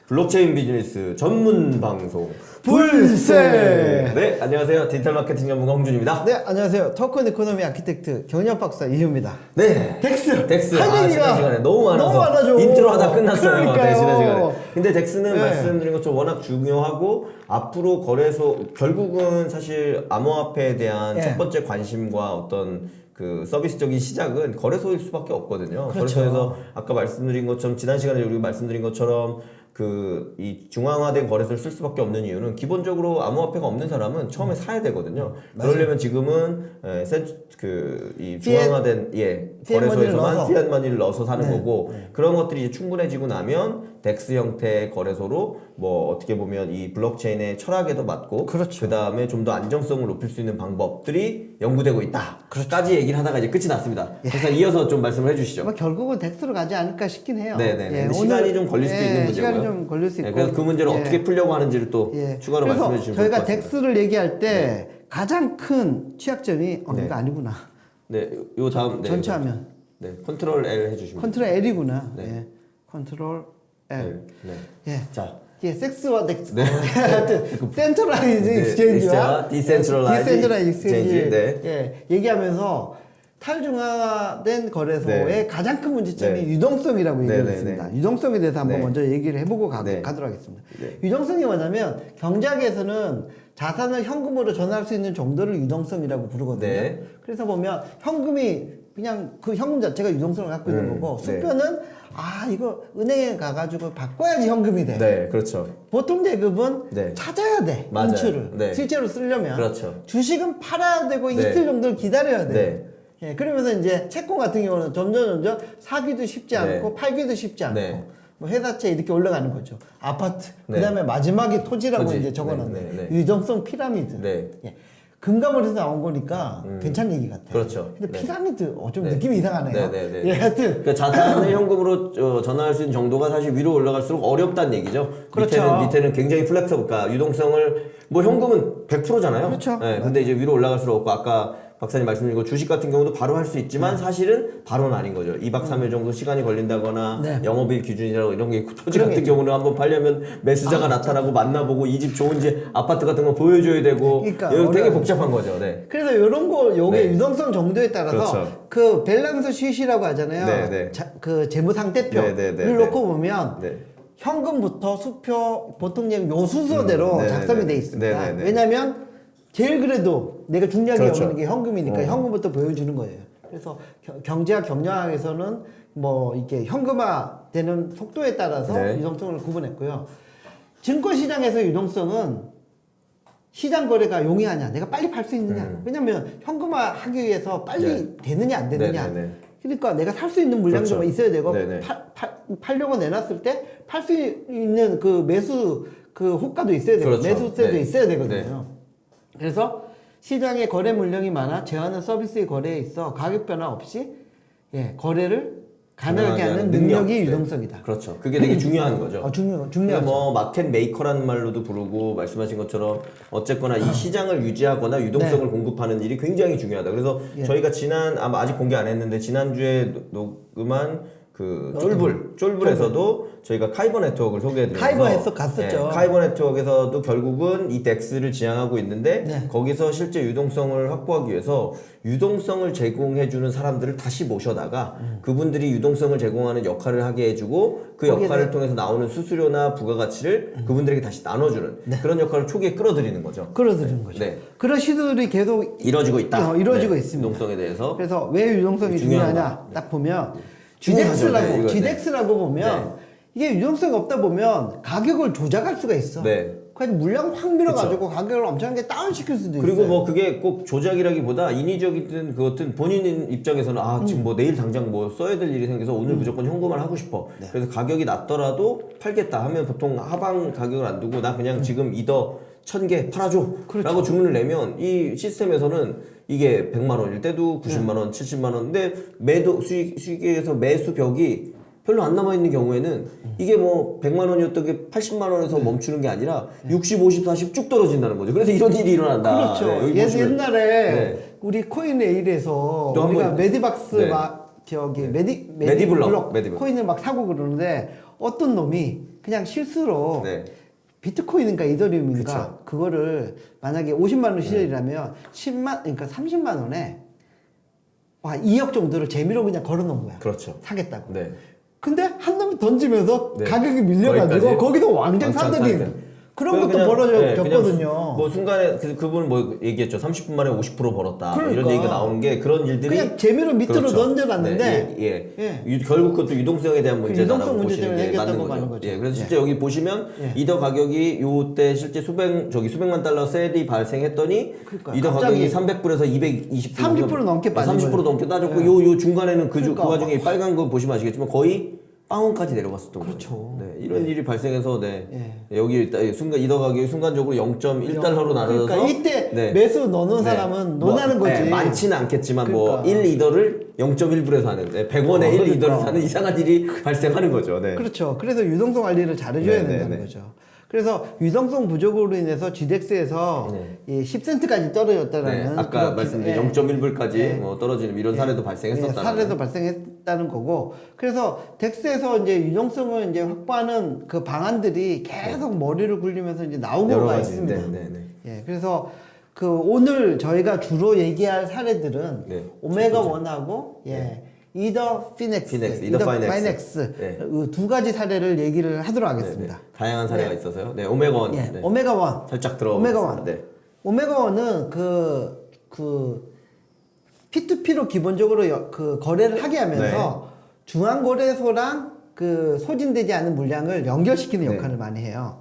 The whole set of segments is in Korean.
블록체인 비즈니스 전문 방송 불세. 네, 안녕하세요. 디지털 마케팅 전문가 홍준입니다. 네, 안녕하세요. 토큰 이코노미 아키텍트 경영 박사 이효입니다. 네, 덱스. 할 얘기가 지난 시간에 너무 많아서 너무 많아져. 인트로 하다 끝났어요. 그러니까요. 네, 지난 시간에. 근데 덱스는 네. 말씀드린 것처럼 워낙 중요하고 앞으로 거래소 결국은 사실 암호화폐에 대한 네. 첫 번째 관심과 어떤 그 서비스적인 시작은 거래소일 수밖에 없거든요. 그렇죠. 거래소에서 아까 말씀드린 것처럼 지난 시간에 우리가 말씀드린 것처럼 이 중앙화된 거래소를 쓸 수밖에 없는 이유는 기본적으로 am호화폐가 없는 사람은 처음에 사야 되거든요. 그러려면 지금은 이 중앙화된 거래소에서만 피앗 머니를 넣어서 사는 거고 그런 것들이 이제 충분해지고 나면 덱스 형태의 거래소로 뭐 어떻게 보면 이 블록체인의 철학에도 맞고 그렇죠. 그다음에 좀 더 안정성을 높일 수 있는 방법들이 연구되고 있다까지 얘기를 하다가 이제 끝이 났습니다. 그래서 이어서 좀 말씀을 해주시죠. 뭐 결국은 덱스로 가지 않을까 싶긴 해요. 네네. 근데 시간이 좀 걸릴 수도 있는 문제고요. 시간이 좀 걸릴 수 있고. 그래서 그 문제를 어떻게 풀려고 하는지를 또 추가로 말씀해 주시면 좋을 것 저희가 같습니다. 덱스를 얘기할 때 가장 큰 취약점이 이거 아니구나. 네, 요 다음 전체 화면. 네, 컨트롤 L 해주시면. 컨트롤 L이구나. 네. 예. 컨트롤 L. 네. 예. 자, 예, 섹스와 덱스. 네. 하여튼 센트럴라이즈 익스체인지와 디센트럴라이즈 익스체인지 네. 예, 얘기하면서 탈중앙화된 거래소의 네. 가장 큰 문제점이 네. 유동성이라고 네, 얘기했습니다. 네, 네. 유동성에 대해서 한번 네. 먼저 얘기를 해보고 네. 가도록 하겠습니다. 네. 유동성이 뭐냐면 경제학에서는 자산을 현금으로 전환할 수 있는 정도를 유동성이라고 부르거든요. 네. 그래서 보면 현금이 그냥 그 현금 자체가 유동성을 갖고 있는 거고 네. 수표는 이거 은행에 가가지고 바꿔야지 현금이 돼. 네, 그렇죠. 보통 제급은 네. 찾아야 돼. 맞아요. 인출을. 네. 실제로 쓰려면. 그렇죠. 주식은 팔아야 되고 네. 이틀 정도를 기다려야 돼. 네. 예, 그러면서 이제 채권 같은 경우는 점점 사기도 쉽지 않고 네. 팔기도 쉽지 않고 네. 뭐 회사채 이렇게 올라가는 거죠. 아파트. 네. 그다음에 마지막이 토지라고 토지. 이제 적어놨네. 네, 네, 네. 유동성 피라미드. 네. 예. 금감원에서 나온 거니까 괜찮은 얘기 같아요. 그렇죠. 근데 네. 피라미드 좀 네. 느낌이 이상하네요. 네, 네, 네. 예, 하여튼 그러니까 자산을 현금으로 전환할 수 있는 정도가 사실 위로 올라갈수록 어렵다는 얘기죠. 그렇죠. 밑에는 굉장히 플렉서블, 그러니까 유동성을 뭐 현금은 100%잖아요. 그렇죠. 네, 근데 이제 위로 올라갈수록 없고 아까 박사님 말씀드린 거 주식 같은 경우도 바로 할 수 있지만 사실은 바로는 아닌 거죠. 2박 3일 정도 시간이 걸린다거나 네. 영업일 기준이라고 이런 게 있고 토지 그런 같은 게 경우는 한번 팔려면 매수자가 나타나고 만나보고 이 집 좋은지 아파트 같은 거 보여줘야 되고 그러니까 이거 되게 어려워요. 복잡한 거죠. 네. 그래서 이런 거 요게 네. 유동성 정도에 따라서 그렇죠. 그 밸런스 쉿이라고 하잖아요. 네, 네. 그 재무 상태표를 네, 네, 네, 놓고 보면 네. 현금부터 수표 보통 요 순서대로 네, 작성이 네, 돼 네. 있습니다. 네, 네, 네. 왜냐면 제일 그래도 내가 중요하게 그렇죠. 여기는 게 현금이니까 현금부터 보여주는 거예요. 그래서 경제학 경영학에서는 뭐 이렇게 현금화되는 속도에 따라서 네. 유동성을 구분했고요. 증권시장에서 유동성은 시장 거래가 용이하냐, 내가 빨리 팔 수 있느냐. 왜냐면 현금화하기 위해서 빨리 네. 되느냐 안 되느냐. 네, 네, 네. 그러니까 내가 살 수 있는 물량도 그렇죠. 있어야 되고 네, 네. 팔려고 내놨을 때 팔 수 있는 그 매수 그 호가도 있어야 되고 그렇죠. 매수세도 네. 있어야 되거든요. 그래서 시장에 거래 물량이 많아 제한한 서비스의 거래에 있어 가격 변화 없이 거래를 가능하게 하는 능력이 네. 유동성이다. 그렇죠. 그게 되게 중요한 거죠. 중요하죠. 뭐 마켓 메이커라는 말로도 부르고 말씀하신 것처럼 어쨌거나 이 시장을 유지하거나 유동성을 네. 공급하는 일이 굉장히 중요하다. 그래서 저희가 아마 아직 공개 안 했는데 지난주에 녹음한 그 쫄불에서도 저희가 카이버 네트워크를 소개해드리면서 카이버에서 갔었죠. 카이버 네트워크에서도 결국은 이 덱스를 지향하고 있는데 네. 거기서 실제 유동성을 확보하기 위해서 유동성을 제공해주는 사람들을 다시 모셔다가 그분들이 유동성을 제공하는 역할을 하게 해주고 그 역할을 통해서 나오는 수수료나 부가가치를 그분들에게 다시 나눠주는 그런 역할을 초기에 끌어들이는 거죠. 끌어들이는 거죠. 네. 그런 시도들이 계속 이루어지고 있다. 이루어지고 네. 있습니다. 유동성에 대해서. 그래서 왜 유동성이 중요하다. 중요하냐 딱 보면 중요하죠. 네, 이거, GDX라고 보면 이게 유동성이 없다 보면 가격을 조작할 수가 있어. 네. 그래서 물량 확 밀어가지고 가격을 엄청나게 다운시킬 수도 그리고 있어요. 뭐 그게 꼭 조작이라기보다 인위적이든 그것든 본인 입장에서는 지금 뭐 내일 당장 뭐 써야 될 일이 생겨서 오늘 무조건 현금화를 하고 싶어. 그래서 가격이 낮더라도 팔겠다 하면 보통 하방 가격을 안 두고 나 그냥 지금 이더 1000개 팔아줘 라고 주문을 내면 이 시스템에서는 이게 100만 원일 때도 90만 원, 70만 원. 근데 수익에서 매수 벽이 별로 안 남아있는 경우에는 이게 뭐 100만 원이었던 게 80만 원에서 멈추는 게 아니라 60, 50, 40 쭉 떨어진다는 거죠. 그래서 이런 일이 일어난다. 그렇죠. 네, 여기 보시면. 옛날에 우리 코인에일에서 또 우리가 한번- 메디박스 네. 막 저기 메디블럭. 코인을 막 사고 그러는데 어떤 놈이 그냥 실수로 네. 비트코인인가 이더리움인가 그쵸. 그거를 만약에 50만 원 시절이라면 10만 그러니까 30만 원에 와 2억 정도를 재미로 그냥 걸어 놓은 거야. 그렇죠. 사겠다고. 네. 근데 한 놈이 던지면서 네. 가격이 밀려가지고 거기까지? 거기도 왕창 왕창 사들인 사들인. 그런 그냥 것도 그냥 벌어졌거든요. 뭐 순간에 그분은 뭐 얘기했죠. 30분 만에 50% 벌었다. 뭐 이런 그러니까. 얘기가 나오는 게 그런 일들이 그냥 재미로 밑으로 그렇죠. 던져놨는데 네, 예. 결국 그것도 유동성에 대한 문제다라고 유동성 문제 보시는 때문에 게 맞는 생겼다고 거죠. 하는 거죠. 예, 그래서 예. 실제 여기 보시면 예. 이더 가격이 요때 실제 수백만 달러 셀이 발생했더니 그러니까 이더 갑자기 가격이 300불에서 220불 30% 넘게 빠진 30% 거예요. 넘게 따졌고 예. 요 중간에는 그 그러니까. 와중에 빨간 거 보시면 아시겠지만 거의 빵원까지 내려갔었던 그렇죠. 거예요. 네, 이런 일이 발생해서 예. 여기 일단 순간 이더 가격이 순간적으로 0.1달러로 나눠져서 그러니까 이때 네. 매수 넣는 네. 사람은 뭐, 논하는 거지. 네, 많지는 않겠지만 뭐 그러니까. 1이더를 0.1불에 사는 100원에 1이더를 그러니까. 사는 이상한 일이 발생하는 거죠. 네. 그렇죠. 그래서 유동성 관리를 잘해줘야 네, 된다는 네, 거죠. 그래서 유동성 부족으로 인해서 GDX에서 이 10센트까지 떨어졌다라는 네, 아까 그런 말씀드린 예. 0.1불까지 예. 뭐 떨어지는 이런 사례도 발생했었다는 사례도 발생했다는 거고. 그래서 덱스에서 이제 유동성을 이제 확보하는 그 방안들이 계속 머리를 굴리면서 이제 나온 여러 거가 가지. 있습니다. 네, 네, 네. 예, 그래서 그 오늘 저희가 주로 얘기할 사례들은 네, 오메가 1하고 예. 이더 피넥스, 이더 파이넥스 네. 두 가지 사례를 얘기를 하도록 하겠습니다. 네, 네. 다양한 사례가 있어서요. 네, 오메가1. 예, 네. 오메가 1. 살짝 들어가 오메가 보겠습니다. 1. 네. 오메가 1은 그 P2P로 기본적으로 그 거래를 하게 하면서 중앙거래소랑 그 소진되지 않은 물량을 연결시키는 네. 역할을 많이 해요.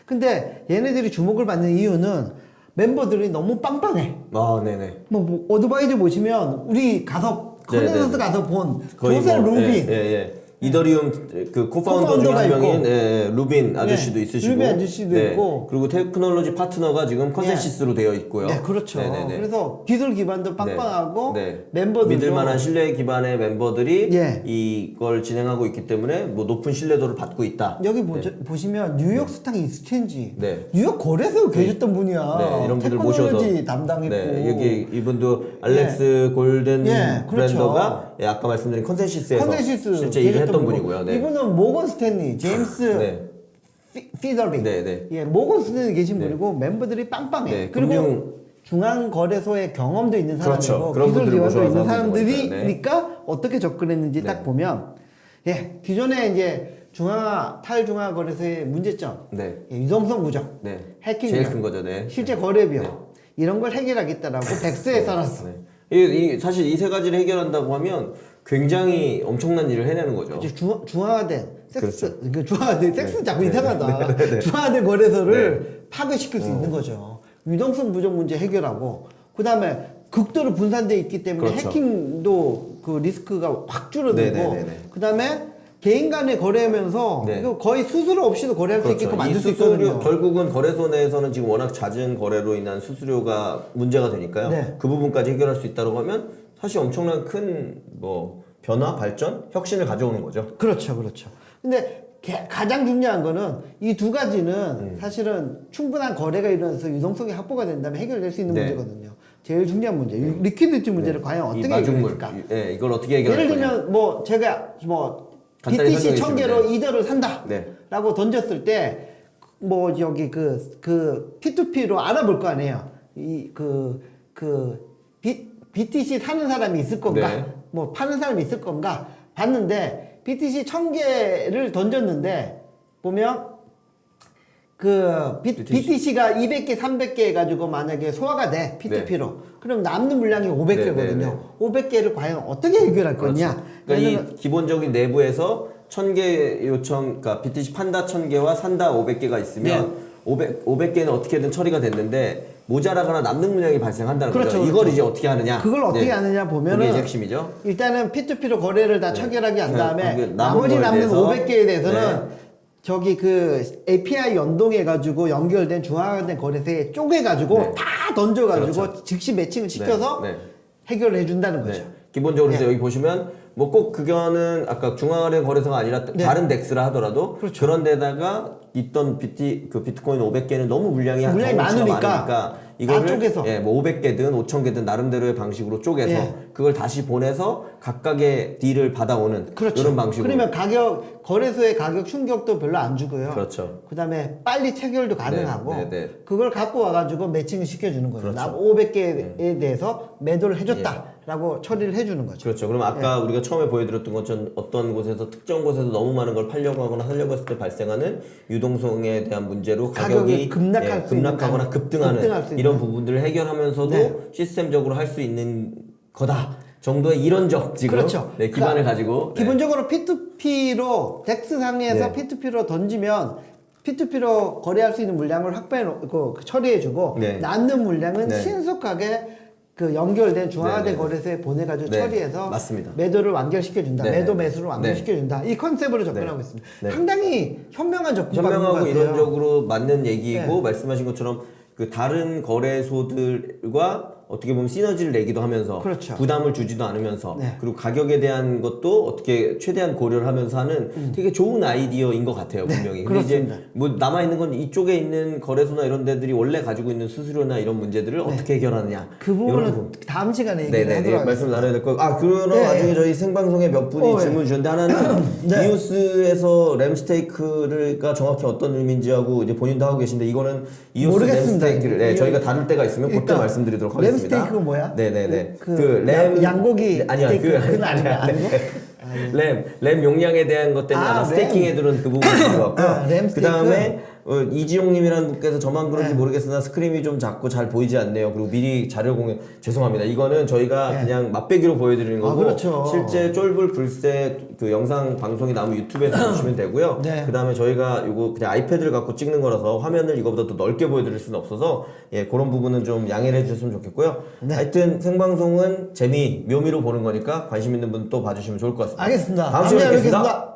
근데 얘네들이 주목을 받는 이유는 멤버들이 너무 빵빵해. 아, 네네. 뭐 어드바이저 보시면 우리 가서 컨센서스 네, 네. 가서 본 거의 조세 뭐, 루빈 예, 예, 예. 이더리움 그 코파운더 중에 코파운더가 한 명인 있고. 루빈 아저씨도 네, 있으시고 루빈 아저씨도 있고. 그리고 테크놀로지 파트너가 지금 컨센시스로 되어 있고요. 네, 그렇죠. 네네네. 그래서 기술 기반도 빵빵하고 네. 멤버들도 믿을만한 신뢰 기반의 멤버들이 예. 이걸 진행하고 있기 때문에 뭐 높은 신뢰도를 받고 있다. 여기 보시면 뉴욕 스탁 익스체인지 네. 뉴욕 거래소에 계셨던 분이야. 네, 이런 분들 테크놀로지 모셔서 담당했고 네, 여기 이분도 알렉스 골든 예, 그렇죠. 브랜더가 예, 아까 말씀드린 컨센시스에서 컨센시스 실제 일을 계셨던 했던 분이고. 분이고요. 네. 이분은 모건 스탠리, 제임스 네. 피더리, 네, 네. 예, 모건 스탠리 계신 분이고 멤버들이 빵빵해. 네, 그리고 금융- 중앙 거래소의 경험도 있는 그렇죠. 사람이고 그런 기술 분들을 기반도 있는 모셔서 하는 거니까. 사람들이니까 어떻게 접근했는지 딱 보면 예, 기존에 이제 탈중앙 거래소의 문제점, 네. 예, 유동성 부족, 네. 해킹 제일 위험, 큰 거죠. 네. 실제 거래 비용 이런 걸 해결하겠다라고 덱스에 써놨어. 네. 사실 이 세 가지를 해결한다고 하면 굉장히 엄청난 일을 해내는 거죠. 이제 중화된 섹스, 그렇죠. 그 중화된 섹스 자꾸 네. 이상하다. 중화된 거래소를 파괴시킬 수 있는 거죠. 유동성 부족 문제 해결하고 그 다음에 극도로 분산돼 있기 때문에 그렇죠. 해킹도 그 리스크가 확 줄어들고 네네네네. 그 다음에 개인 간에 거래하면서 네. 이거 거의 수수료 없이도 거래할 수 있게끔 이 만들 수 수수료 있거든요. 결국은 거래소 내에서는 지금 워낙 잦은 거래로 인한 수수료가 문제가 되니까요. 네. 그 부분까지 해결할 수 있다고 하면 사실 엄청난 큰 뭐 변화, 발전, 혁신을 가져오는 거죠. 그렇죠, 그렇죠. 근데 가장 중요한 거는 이 두 가지는 사실은 충분한 거래가 일어나서 유동성이 확보가 된다면 해결될 수 있는 네. 문제거든요. 제일 중요한 문제, 리퀴디티 문제를 과연 이 어떻게 마중물, 해결할까? 예, 이걸 어떻게 해결할 예를 거냐. 들면 뭐 제가 뭐 간단히 BTC 설명해 1000개로 주시면 2더를 산다라고 네. 던졌을 때 뭐 여기 그 P2P로 알아볼 거 아니에요. BTC 사는 사람이 있을 건가? 네. 뭐 파는 사람이 있을 건가? 봤는데 BTC 1000개를 던졌는데 보면 그 BTC가 200개, 300개 해가지고 만약에 소화가 돼 P2P로 그럼 남는 물량이 500개거든요. 네. 500개를 과연 어떻게 해결할 거냐? 그렇죠. 그러니까 이 기본적인 내부에서 1000개 요청, 그러니까 BTC 판다 1000개와 산다 500개가 있으면 500개는 어떻게든 처리가 됐는데 모자라거나 남는 물량이 발생한다는 그렇죠, 거죠. 이걸 이제 어떻게 하느냐? 그걸 어떻게 네. 하느냐 보면은 그게 핵심이죠. 일단은 P2P로 거래를 다 체결하게 한 다음에 남은 나머지 거에 남는 대해서 500개에 대해서는 네. 저기 그 API 연동해가지고 연결된 중앙화된 거래소에 쪼개가지고 네. 다 던져가지고 그렇죠. 즉시 매칭을 시켜서 네. 해결을 해준다는 거죠. 네. 기본적으로 네. 그래서 여기 보시면 뭐 꼭 그거는 아까 중앙은행 거래소가 아니라 다른 덱스라 하더라도 그렇죠. 그런 데다가 있던 비트코인 500개는 너무 물량이 물량이 덩어리가 많으니까 다 쪼개서. 예, 뭐 500개든 5,000개든 나름대로의 방식으로 쪼개서 예. 그걸 다시 보내서 각각의 딜을 받아오는 그렇죠. 이런 방식으로. 그러면 거래소의 가격 충격도 별로 안 주고요. 그렇죠. 그다음에 빨리 체결도 가능하고 네, 네. 그걸 갖고 와가지고 매칭을 시켜주는 거예요. 그렇죠. 나 500개에 대해서 매도를 해줬다라고 처리를 해주는 거죠. 그렇죠. 그럼 아까 우리가 처음에 보여드렸던 것처럼 어떤 곳에서 특정 곳에서 너무 많은 걸 팔려고 하거나 사려고 했을 때 발생하는 유동성에 대한 문제로 가격이 가격이 급락할 수 있는 급락하거나 급등하는 급등할 수 있는. 이런 부분들을 해결하면서도 네. 시스템적으로 할 수 있는 거다 정도의 이론적 지금 그렇죠. 네, 기반을 그러니까 가지고 기본적으로 P2P로 덱스 상에서 네. P2P로 던지면 P2P로 거래할 수 있는 물량을 확보해 놓고 처리해주고 네. 남는 물량은 네. 신속하게 그 연결된 중앙화된 네, 네. 거래소에 보내가지고 네, 처리해서 맞습니다. 매도를 완결시켜준다. 네, 매도 네. 매수를 완결시켜준다. 이 컨셉으로 접근하고 네. 있습니다. 네. 상당히 현명한 접근 방법인 것 현명하고 같아요. 이론적으로 맞는 얘기이고 네. 말씀하신 것처럼 그 다른 거래소들과 어떻게 보면 시너지를 내기도 하면서 그렇죠. 부담을 주지도 않으면서 네. 그리고 가격에 대한 것도 어떻게 최대한 고려를 하면서 하는 되게 좋은 아이디어인 것 같아요 분명히. 근데 네, 그렇습니다. 이제 뭐 남아 있는 건 이쪽에 있는 거래소나 이런 데들이 원래 가지고 있는 수수료나 이런 문제들을 어떻게 해결하느냐. 그 이런 부분은 부분. 다음 시간에 얘기를 네네네 하도록 말씀 하겠습니다. 나눠야 될 거고 그러는 네. 와중에 저희 생방송에 몇 분이 네. 질문 주셨는데 하나는 네. 이오스에서 램스테이크가 정확히 어떤 의미인지 하고 이제 본인도 하고 계신데 이거는 이오스 모르겠습니다. 램스테이크를 이거- 저희가 다룰 때가 있으면 그때 일단 말씀드리도록 하겠습니다. 램스테이크가 뭐야? 네네네 양고기 아니요 스테이크 그건 아니고? 램 용량에 대한 것 때문에 아마 램. 스테이킹에 들은 그 부분이 있는 것 같고요. 램 그 스테이크. 다음에 이지용님이라는 분께서 저만 그런지 네. 모르겠으나 스크림이 좀 작고 잘 보이지 않네요. 그리고 미리 자료 공유 죄송합니다. 이거는 저희가 네. 그냥 맛배기로 보여드리는 거고 그렇죠. 실제 쫄불 불새 그 영상 방송이 나오면 유튜브에서 보시면 되고요. 네. 그 다음에 저희가 이거 그냥 아이패드를 갖고 찍는 거라서 화면을 이거보다 더 넓게 보여드릴 수는 없어서 그런 부분은 좀 양해를 해주셨으면 좋겠고요. 네. 하여튼 생방송은 묘미로 보는 거니까 관심 있는 분 또 봐주시면 좋을 것 같습니다. 알겠습니다. 다음 시간에 다음에 뵙겠습니다. 뵙겠습니다.